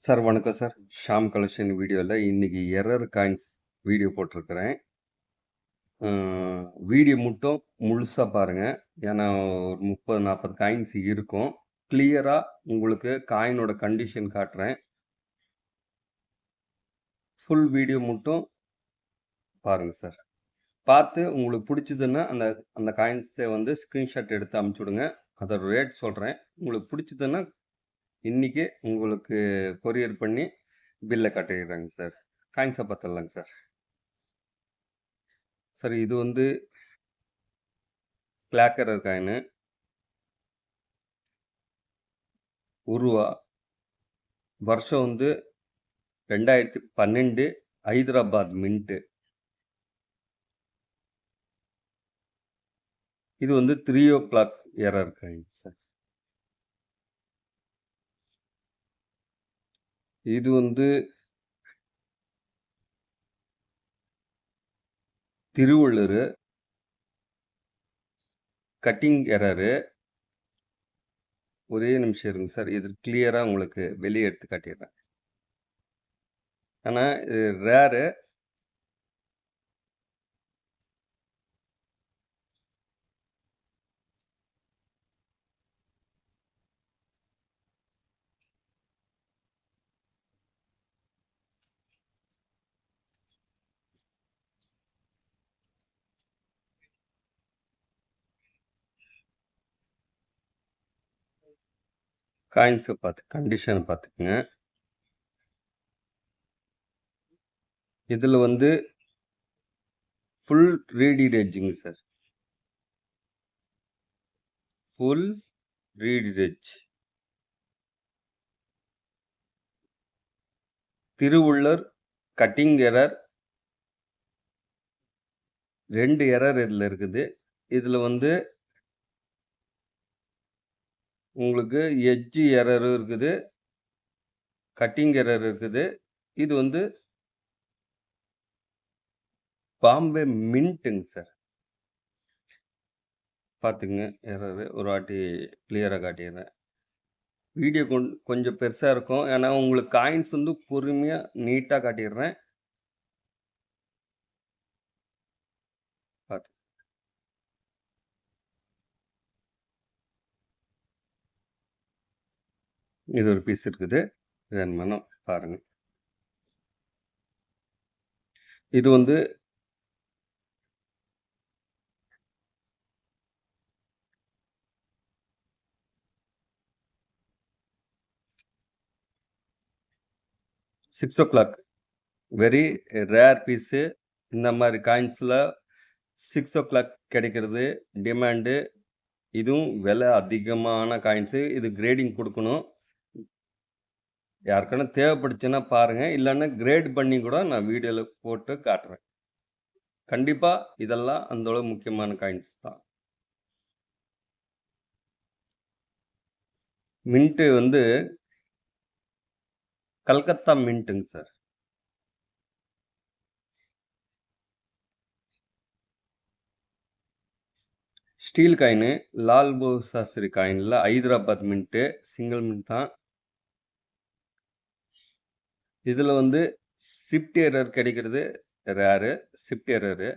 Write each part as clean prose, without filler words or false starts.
Sir வணக்கம் sir. Sham collection வீடியோவில் இன்றைக்கி எரர் காயின்ஸ் வீடியோ போட்டிருக்கிறேன். வீடியோ மட்டும் முழுசாக பாருங்கள். ஏன்னா ஒரு 30-40 காயின்ஸ் இருக்கும். கிளியராக உங்களுக்கு காயினோட கண்டிஷன் காட்டுறேன். ஃபுல் வீடியோ மட்டும் பாருங்கள் சார். பார்த்து உங்களுக்கு பிடிச்சதுன்னா அந்த அந்த காயின்ஸை வந்து ஸ்க்ரீன்ஷாட் எடுத்து அனுப்பிச்சுடுங்க. அதோட ரேட் சொல்கிறேன். உங்களுக்கு பிடிச்சதுன்னா இன்றைக்கி உங்களுக்கு கொரியர் பண்ணி பில்லை கட்டிடுறாங்க சார். காயின்ஸை பார்த்துடலாங்க சார். சார் இது வந்து பிளாக் எரர் காயின் உருவா. வருஷம் வந்து 2012 ஹைதராபாத் மின்ட்டு. இது வந்து 3 o'clock எரர் காயின் சார். இது வந்து திருவள்ளூர் கட்டிங் எரரு. ஒரே நிமிஷம் இருங்க சார். இது கிளியராக உங்களுக்கு வெளியே எடுத்து காட்டிடுறேன். ஆனால் இது ரேரு. காயின்ஸை பார்த்து கண்டிஷனை பார்த்துக்குங்க. இதில் வந்து ஃபுல் ரீடட் எட்ஜுங்க sir. Full reeded edge. Tiruvallur cutting error. 2 error இதில் இருக்குது. இதில் வந்து உங்களுக்கு எட்ஜ் எரரும் இருக்குது, கட்டிங் எரர் இருக்குது. இது வந்து பாம்பே மின்ட்டுங்க சார். பார்த்துங்க எரரு ஒரு வாட்டி கிளியராக காட்டிடுறேன். வீடியோ கொஞ்சம் பெருசாக இருக்கும். ஏன்னா உங்களுக்கு காயின்ஸ் வந்து பொறுமையாக நீட்டாக காட்டிடுறேன். பார்த்து இது ஒரு பீஸ் இருக்குது. வேணுமானா பாருங்கள். இது வந்து six o'clock very rare piece. இந்த மாதிரி காயின்ஸில் 6 o'clock கிடைக்கிறது டிமாண்டு. இதுவும் விலை அதிகமான காயின்ஸு. இது கிரேடிங் கொடுக்கணும். யாருக்கான தேவைப்படுச்சுன்னா பாருங்கள். இல்லைன்னா கிரேட் பண்ணி கூட நான் வீடியோவில் போட்டு காட்டுறேன். கண்டிப்பாக இதெல்லாம் அந்தளவு முக்கியமான காயின்ஸ் தான். மின்ட்டு வந்து கல்கத்தா மின்ட்டுங்க sir. Steel coin Lal Bahadur Shastri காயினில் ஹைதராபாத் மின்ட்டு சிங்கிள் மின்ட் தான். இதில் வந்து ஷிஃப்ட் எரர் கிடைக்கிறது ரேரு. ஷிஃப்ட் எரரு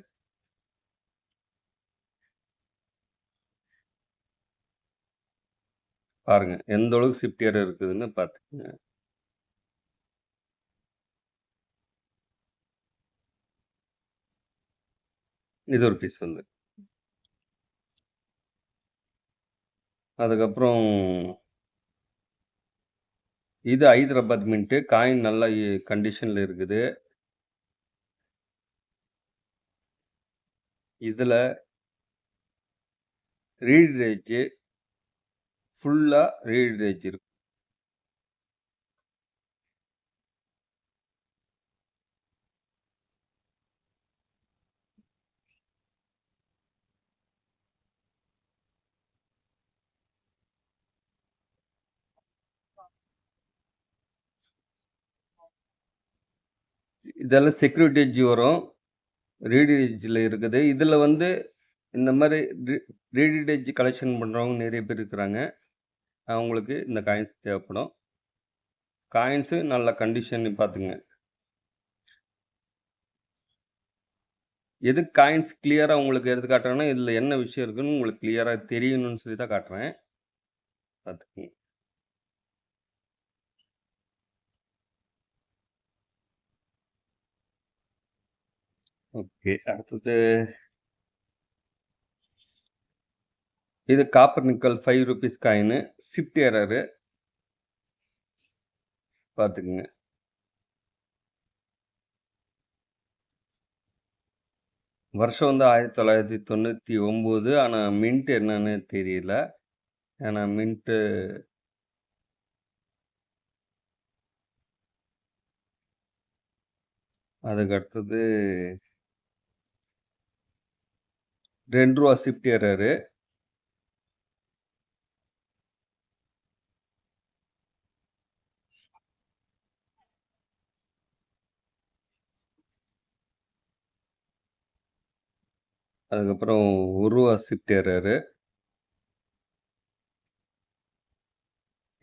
பாருங்க எந்த அளவுக்கு ஷிஃப்ட் எரர் இருக்குதுன்னு பார்த்துக்கங்க. இது ஒரு பீஸ் வந்து. அதுக்கப்புறம் இது ஹைதராபாத் மின்ட்டு. காயின் நல்ல கண்டிஷனில் இருக்குது. இதில் ரீட் எட்ஜ் ஃபுல்லாக ரீட் எட்ஜ் இருக்கும். இதெல்லாம் செக்யூரிட்டி எட்ஜ் வரும். ரீட் எட்ஜில் இருக்குது. இதில் வந்து இந்த மாதிரி ரீட் எட்ஜ் கலெக்ஷன் பண்ணுறவங்க நிறைய பேர் இருக்கிறாங்க. அவங்களுக்கு இந்த காயின்ஸ் தேவைப்படும். காயின்ஸு நல்ல கண்டிஷன் பார்த்துங்க. எதுக்கு காயின்ஸ் கிளியரா உங்களுக்கு எடுத்து காட்டுறேன்னா, இதில என்ன விஷயம் இருக்குன்னு உங்களுக்கு கிளியரா தெரியணும்னு சொல்லி தான் காட்டுறேன். பார்த்துக்கங்க. ஓகே. அடுத்தது இது copper nickel ₹5 coin. Shift error பார்த்துக்கங்க. வருஷம் வந்து 1999. ஆனா மின்ட் என்னன்னு தெரியல. ஏன்னா மின்ட்டு அதுக்கு அடுத்தது ₹2 ஷிஃப்ட் எரரு. அதுக்கப்புறம் ₹1 ஷிஃப்ட் எரரு.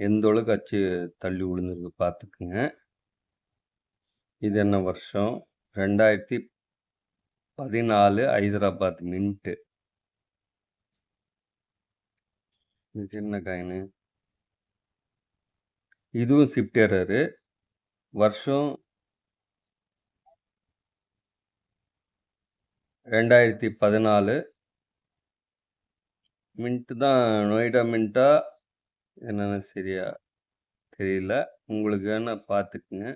எந்த அளவுக்கு அச்சு தள்ளி விழுந்திருக்கு பார்த்துக்குங்க. இது என்ன வருஷம்? 2014 ஹைதராபாத் மின்ட்டு. இது சின்ன காயினு. இதுவும் ஷிஃப்ட் எரரு. வருஷம் 2014. மின்ட் தான் நொய்டா மின்ட்டா என்னன்னு சரியா தெரியல. உங்களுக்கு வேணா பார்த்துக்குங்க.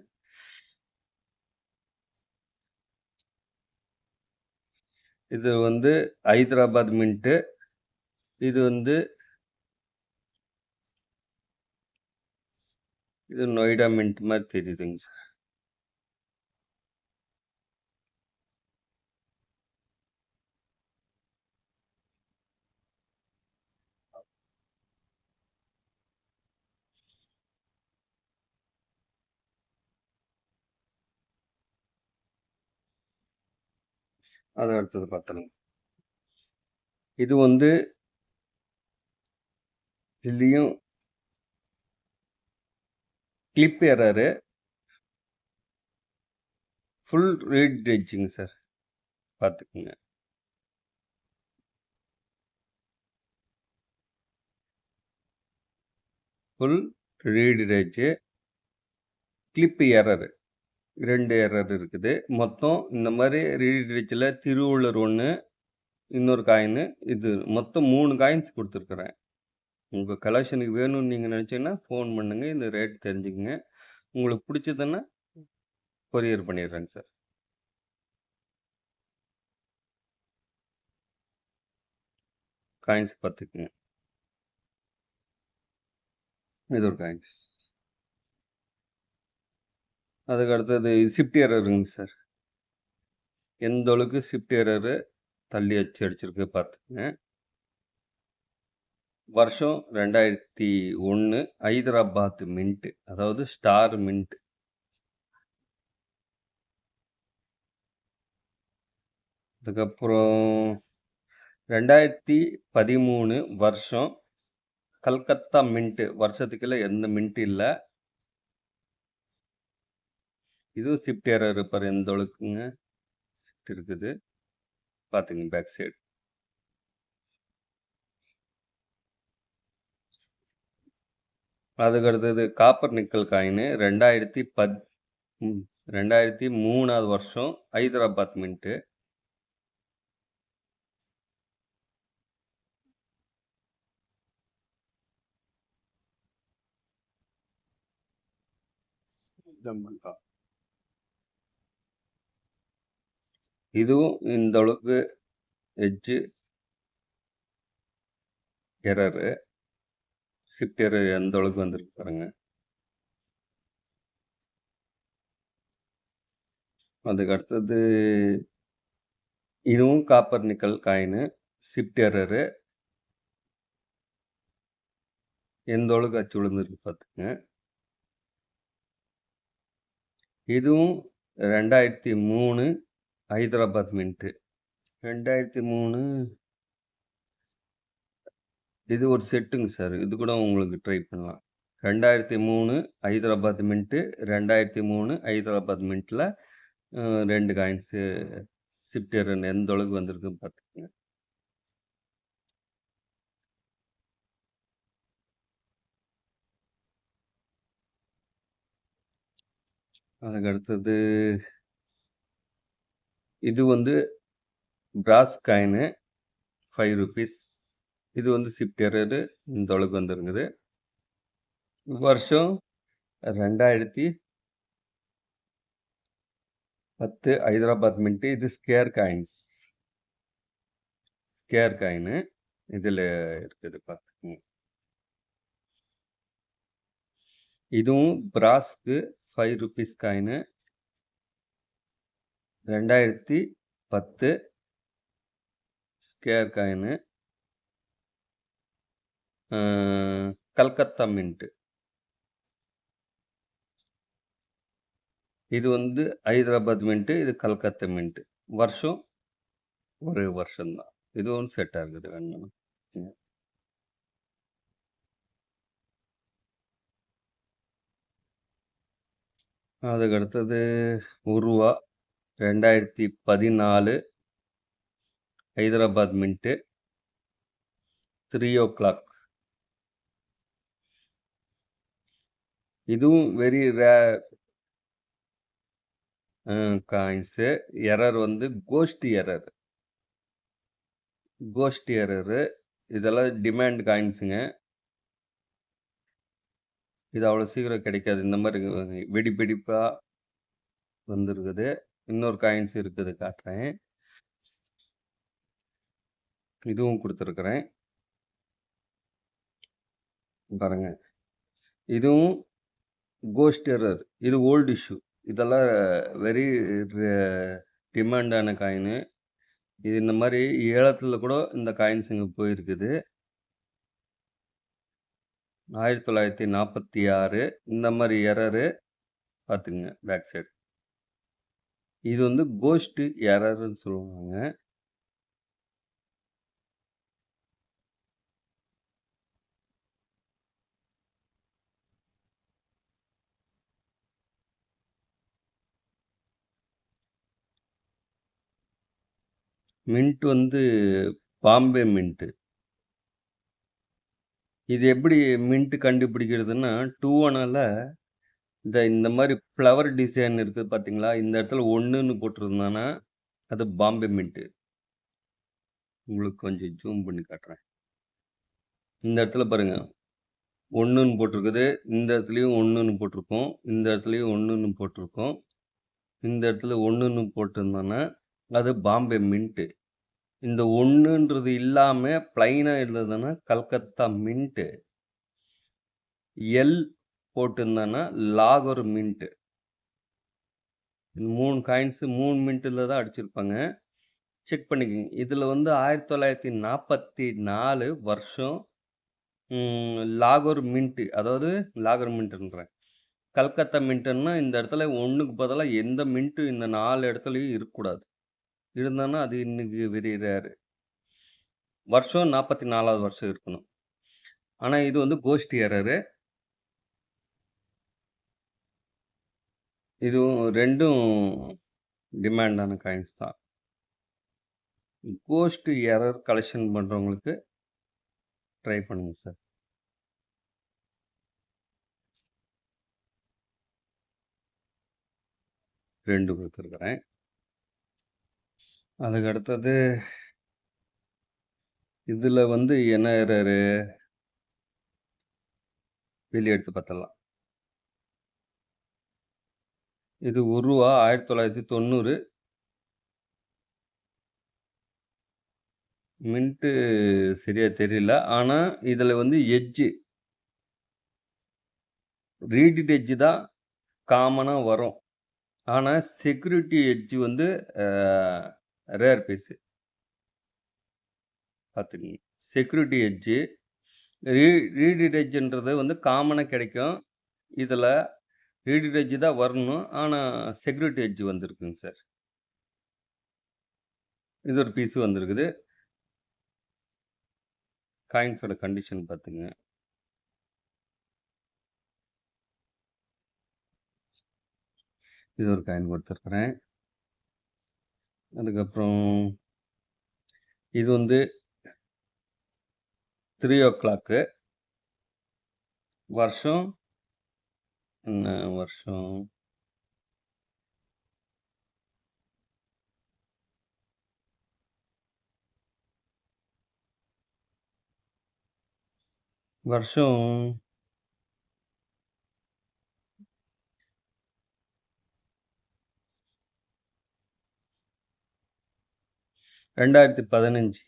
இது வந்து ஹைதராபாத் மின்ட்டு. இது வந்து இது நொய்டா மின்ட் மாரி தெரியுதுங்க சார். அது அடுத்தது பார்த்துருங்க. இது வந்து இதுலயும் கிளிப் எரரு. ஃபுல் ரீட் எட்ஜுங்க சார். பார்த்துக்குங்க. Full reed edge. Clip error. 2 error இருக்குது. மொத்தம் இந்த மாரி ரீட் எட்ஜில திருவள்ளுவர் 1, இன்னொரு காயினு. இது மொத்தம் 3 காயின்ஸ் குடுத்துருக்குறேன். உங்க கலெக்ஷனுக்கு வேணும்னு நீங்க நினச்சீங்கன்னா, ஃபோன் பண்ணுங்க. இந்த ரேட் தெரிஞ்சுக்கங்க. உங்களுக்கு பிடிச்சதுன்னா கொரியர் பண்ணிடுறேங்க சார். காயின்ஸ் பார்த்துக்குங்க. இது ஒரு காயின்ஸ். அதுக்கு அடுத்தது ஷிஃப்ட் எரருங்க சார். எந்த அளவுக்கு ஷிஃப்ட் எரரு தள்ளி அடிச்சிருக்கு பார்த்துக்குங்க. வருஷம் 2001 ஹைதராபாத் மின்ட். அதாவது ஸ்டார் மின்ட். அதுக்கப்புறம் 2013 வருஷம் கல்கத்தா மின்ட். வருஷத்துக்குள்ள எந்த மின்ட் இல்ல. இதுவும் ஷிஃப்ட் எரர் பாரு எந்த அளவுக்குங்க ஷிஃப்ட் இருக்குது. பார்த்துங்க பேக் சைடு. அதுக்கு அடுத்தது காப்பர் நிக்கல் காயினு 2003 வருஷம் ஹைதராபாத் மின்ட்டு. இதுவும் இந்த அளவுக்கு எட்ஜு எரரு. ஷிஃப்ட் எரர் எந்த அளவுக்கு வந்திருக்கு பாருங்க. அதுக்கு அடுத்தது இதுவும் copper nickel coin. Shift error. எந்த அளவுக்கு அச்சு விழுந்திருக்கு பார்த்துங்க. இதுவும் 2003 ஹைதராபாத் மின்ட்டு. 2003 இது ஒரு செட்டுங்க சார். இது கூட உங்களுக்கு ட்ரை பண்ணலாம். 2003 ஹைதராபாத் மின்ட்டு 2003 ஹைதராபாத் மின்ட்டில் 2 காயின்ஸு ஷிஃப்ட் எரர் எந்த அளவுக்கு வந்திருக்குன்னு பார்த்துக்கோங்க. அதுக்கு அடுத்தது இது வந்து பிராஸ் காயினு 5 rupees. இது வந்து ஷிஃப்ட் எரரு இந்த அளவுக்கு வந்துருக்குது. வருஷம் 2010 ஹைதராபாத் மின்ட்டு. இது ஸ்கேர் காயின்ஸ். ஸ்கேர் காயினு இதில் இருக்குது பார்த்துக்கோங்க. இதுவும் பிராஸ்க்கு 5 rupees coin 2010 square coin Calcutta mint. இது வந்து ஹைதராபாத் மின்ட்டு, இது கல்கத்தா மின்ட்டு. வருஷம் ஒரே வருஷம்தான். இதுவும் செட் ஆகுது வேணும்னா. அதுக்கு அடுத்தது உருவா 2014 ஹைதராபாத் மின்ட்டு 3 o'clock. இதுவும் வெரி ரேர் காயின்ஸு. எரர் வந்து கோஸ்ட் எரர். Ghost error. இதெல்லாம் டிமாண்ட் காயின்ஸுங்க. இது அவ்வளோ சீக்கிரம் கிடைக்காது. இந்த மாதிரி வெடிப்பா வந்துருக்குது. இன்னொரு காயின்ஸ் இருக்குது, காட்டுறேன். இதுவும் கொடுத்துருக்குறேன் பாருங்க. இதுவும் கோஸ்ட் எரர். இது ஓல்டு இஷ்யூ. இதெல்லாம் வெரி டிமாண்டான காயினு. இது இந்த மாதிரி ஏலத்தில் கூட இந்த காயின்ஸுங்க போயிருக்குது. 1946 இந்த மாதிரி எரரு பார்த்துங்க பேக் சைடு. இது வந்து கோஸ்ட் எரர்னு சொல்லுவாங்க. மின்ட் வந்து பாம்பே மின்ட்டு. இது எப்படி மின்ட் கண்டுபிடிக்கிறதுன்னா 2-1ல் இந்த மாதிரி ஃப்ளவர் டிசைன் இருக்குது பார்த்தீங்களா, இந்த இடத்துல 1ன்னு போட்டிருந்தானா அது பாம்பே மின்ட்டு. உங்களுக்கு கொஞ்சம் ஜூம் பண்ணி காட்டுறேன். இந்த இடத்துல பாருங்க 1ன்னு போட்டிருக்குது. இந்த இடத்துலையும் 1ன்னு போட்டிருக்கோம். இந்த இடத்துலையும் 1ன்னு போட்டிருக்கோம். இந்த இடத்துல 1ன்னு போட்டிருந்தோன்னா அது பாம்பே மின்ட்டு. இந்த 1ன்றது இல்லாமல் பிளைனாக இருந்ததுன்னா கல்கத்தா மின்ட்டு. எல் போட்டிருந்தான்னா லாகூர் மின்ட்டு. 3 காயின்ஸு 3 மின்ட்டில் தான் அடிச்சிருப்பாங்க. செக் பண்ணிக்கோங்க. இதில் வந்து 1944 வருஷம் லாகூர் மின்ட்டு. அதாவது லாகூர் மின்ட்டுன்றேன், கல்கத்தா மின்ட்டுன்னா இந்த இடத்துல 1க்கு பதிலாக எந்த மின்ட்டும் இந்த 4 இடத்துலையும் இருக்கக்கூடாது. இருந்தான்னா அது இன்னைக்கு வெரி ரேரு. வருஷம் 44வது வருஷம் இருக்கணும். ஆனால் இது வந்து கோஸ்ட் எரரு. இதுவும் 2ம் டிமாண்டான காயின்ஸ் தான். கோஸ்ட் எரர் கலெக்ஷன் பண்ணுறவங்களுக்கு ட்ரை பண்ணுங்க சார். ரெண்டு கொடுத்துருக்குறேன். அதுக்கு அடுத்தது இதில் வந்து என்ன எரரு வெளியே எடுத்து பார்த்தலாம். இது உருவா 1990 மின்ட்டு சரியா தெரியல. ஆனால் இதில் வந்து எட்ஜு ரீடிட் எட்ஜு தான் காமனாக வரும். ஆனால் செக்யூரிட்டி எட்ஜு வந்து ரேர் பீஸு பார்த்துக்கங்க. செக்யூரிட்டி எட்ஜு ரீடிட் எட்ஜுன்றது வந்து காமனாக கிடைக்கும். இதில் ரீடிட் எட்ஜு தான் வரணும். ஆனால் செக்யூரிட்டி எட்ஜு வந்திருக்குங்க சார். இது ஒரு பீஸு வந்திருக்குது. காயின்ஸோட கண்டிஷன் பார்த்துங்க. இது ஒரு காயின் கொடுத்துருக்குறேன். அதுக்கப்புறம் இது வந்து 3:00 வருஷம் என்ன வருஷம்? வருஷம் 2015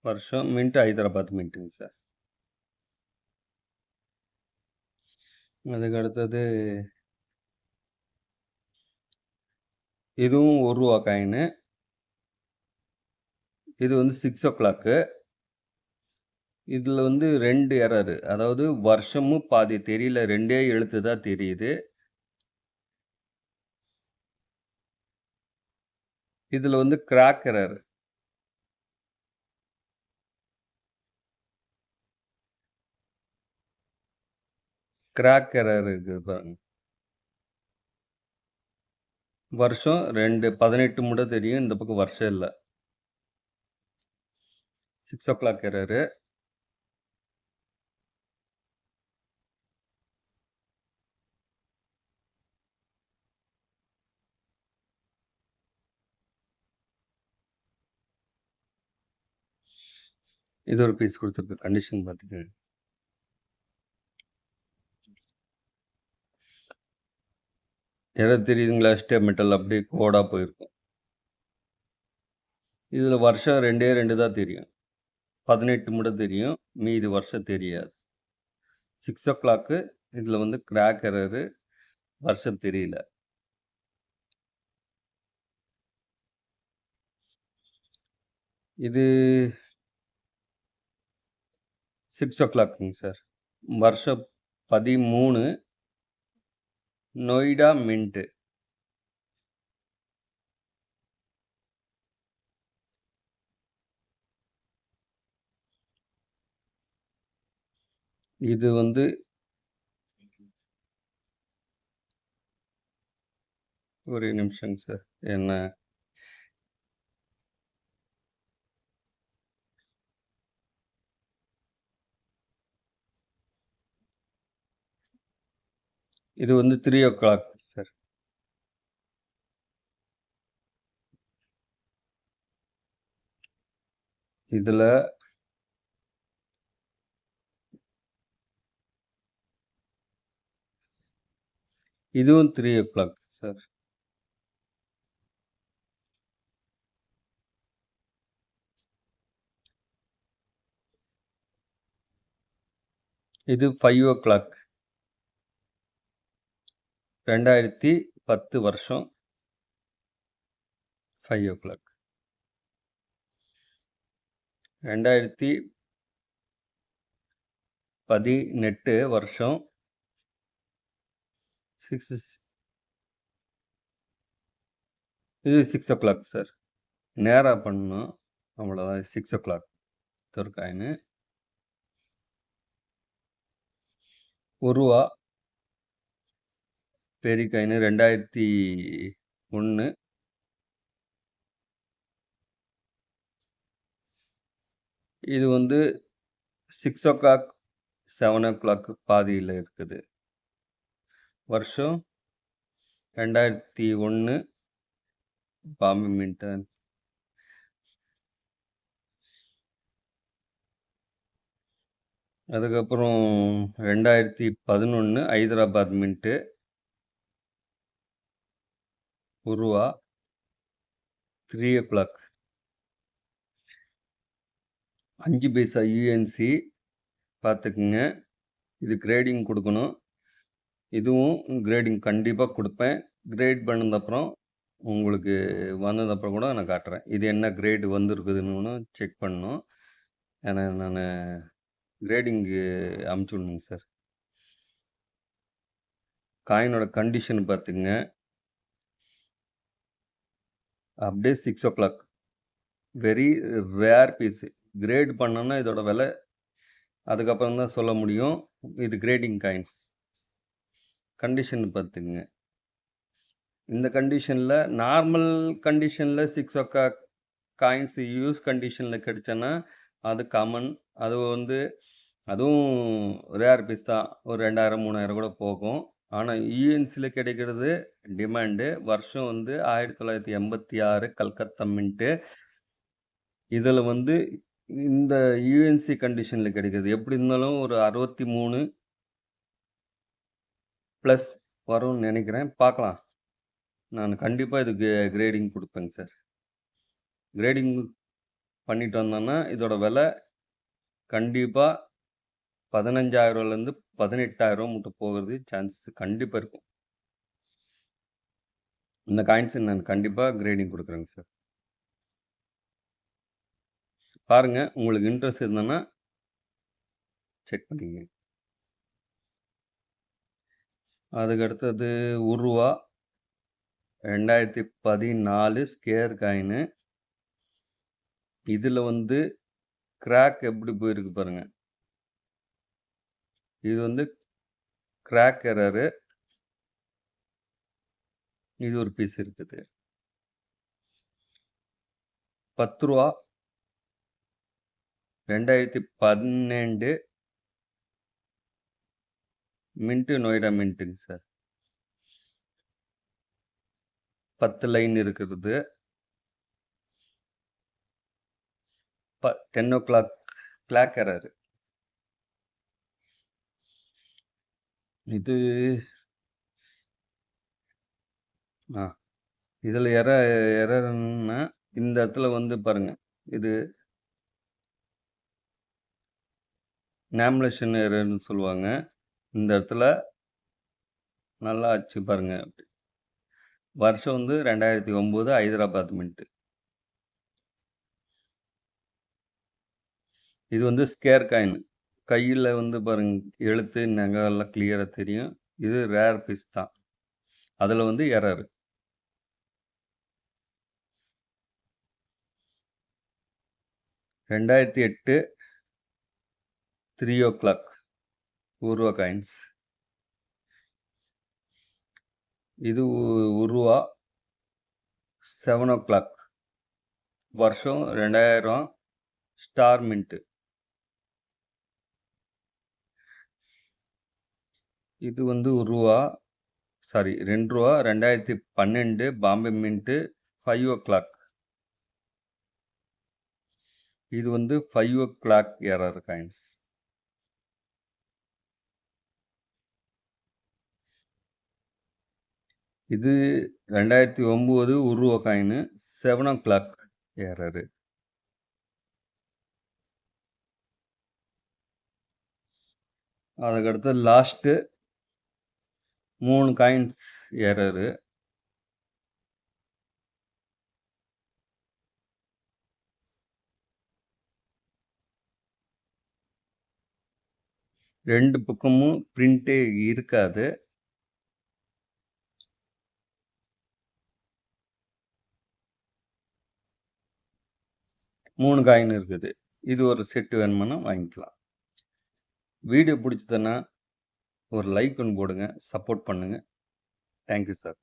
வருஷம். மின்ட் ஹைதராபாத் மின்ட்டுங்க சார். அதுக்கு அடுத்தது இதுவும் ₹1 காயினு. இது வந்து 6:00. இதில் வந்து 2 எரரு. அதாவது வருஷமும் பாதி தெரியல, 2 எழுத்து தான் தெரியுது. இதில் வந்து கிராக் எரர். கிராக் எரர் இருக்குது பாருங்க. வருஷம் 18 மட்டும் தெரியும், இந்த பக்கம் வருஷம் இல்லை. 6:00 எரரு. இது ஒரு பீஸ் கொடுத்துருக்கு. கண்டிஷன் பார்த்துக்கங்க. எதாவது தெரியுதுங்களா? ஸ்டேப் மெட்டல் அப்படியே கோடாக போயிருக்கும். இதில் வருஷம் 2 தான் தெரியும். 18 மட்டும் தெரியும், மீதி வருஷம் தெரியாது. 6:00 இதில் வந்து கிராக் எரரு, வருஷம் தெரியல. இது 6:00ங்க சார். வருஷம் 13, நொய்டா மின்ட்டு. இது வந்து ஒரு நிமிஷங்க சார். என்ன இது வந்து 3:00 சார். இதில் இதுவும் 3:00 சார். இது 5:00 2010 வருஷம். 5:00 2018 வருஷம். 6 இது 6:00 சார். நேராக பண்ணணும், அவ்வளோதான். 6:00 ஒரு காயினு. ₹1 பெரிய காயினு 2001. இது வந்து 6:00 7:00 பாதியில் இருக்குது. வருஷம் 2001 பாம்பே மின்ட்டு. அதுக்கப்புறம் 2011 ஹைதராபாத் மின்ட்டு. ₹1 3:00 5 பைசா யூஎன்சி. பார்த்துக்குங்க, இது கிரேடிங் கொடுக்கணும். இதுவும் கிரேடிங் கண்டிப்பாக கொடுப்பேன். கிரேட் பண்ணதுக்கப்புறம் உங்களுக்கு வந்ததுக்கப்புறம் கூட நான் காட்டுறேன். இது என்ன கிரேடு வந்துருக்குதுன்னு செக் பண்ணணும். ஏன்னா நான் கிரேடிங்கு அமுச்சு விடணுங்க சார். காயினோட கண்டிஷன் பார்த்துங்க, அப்படியே 6:00 வெரி ரேர் பீஸு. கிரேட் பண்ணோன்னா இதோட விலை அதுக்கப்புறம் தான் சொல்ல முடியும். இது கிரேடிங் காயின்ஸ். கண்டிஷன் பார்த்துக்குங்க. இந்த கண்டிஷனில் நார்மல் கண்டிஷனில் 6 ஒ காயின்ஸ் யூஸ் கண்டிஷனில் கிடைச்சேன்னா அது காமன். அது வந்து அதுவும் ரேர் பீஸ் தான். ஒரு 2000 3000 கூட போகும். ஆனால் யூஎன்சியில் கிடைக்கிறது டிமாண்டு. வருஷம் வந்து 1986 கல்கத்தா மின்ட்டு. இதில் வந்து இந்த யூஎன்சி கண்டிஷனில் கிடைக்கிறது எப்படி இருந்தாலும் ஒரு 63 ப்ளஸ் வரும்னு நினைக்கிறேன். பார்க்கலாம். நான் கண்டிப்பாக இதுக்கு கிரேடிங் கொடுப்பேங்க சார். கிரேடிங் பண்ணிட்டு வந்தோன்னா இதோட விலை கண்டிப்பாக 15,000லேருந்து 18,000 மட்டும் போகிறது சான்ஸ் கண்டிப்பாக இருக்கும். இந்த காயின்ஸை நான் கண்டிப்பாக கிரேடிங் கொடுக்குறேங்க சார். பாருங்கள், உங்களுக்கு இன்ட்ரெஸ்ட் இருந்ததுன்னா செக் பண்ணிங்க. அதுக்கு அடுத்தது உருவா 2014 ஸ்கேர் காயினு. இதில் வந்து கிராக் எப்படி போயிருக்கு பாருங்க. இது வந்து கிராக் எரரு. இது ஒரு பீஸ் இருக்குது. 10 ரூபா 2012 மின்ட்டு நொய்டா மின்ட்டுங்க சார். 10 லைன் இருக்கிறது. 10 o'clock கிளாக் எரர். இது இதில் எரர்னா இந்த இடத்துல வந்து பாருங்க, இது நேம்லேஷன் எரர்னு சொல்லுவாங்க. இந்த இடத்துல நல்லா ஆச்சு பாருங்க. வருஷம் வந்து 2009 ஹைதராபாத் மின்ட்டு. இது வந்து ஸ்கேர் காயின். கையில் வந்து பாருங்க, எழுத்து நகெல்லாம் கிளியராக தெரியும். இது ரேர் பீஸ் தான். அதில் வந்து எரர். (2008) 3 o'clock உருவா காயின்ஸ். இது உருவா 7 o'clock வருஷம் 2000 ஸ்டார் மின்ட்டு. இது வந்து உருவா 2 ரூபா 2012 பாம்பே மின்ட்டு 5 o'clock. இது வந்து 5 o'clock எரர் காயின்ஸ். இது 2009 உருவா காயின் 7 o'clock எரரு. அதுக்கடுத்து லாஸ்ட்டு 3 காயின்ஸ் எரரு. ரெண்டு பக்கமும் பிரிண்டே இருக்காது. மூணு காயின் இருக்குது. இது ஒரு செட்டு வேணுமானா வாங்கிக்கலாம். வீடியோ பிடிச்சதுன்னா ஒரு லைக் ஒன்று போடுங்க, சப்போர்ட் பண்ணுங்கள். Thank you sir.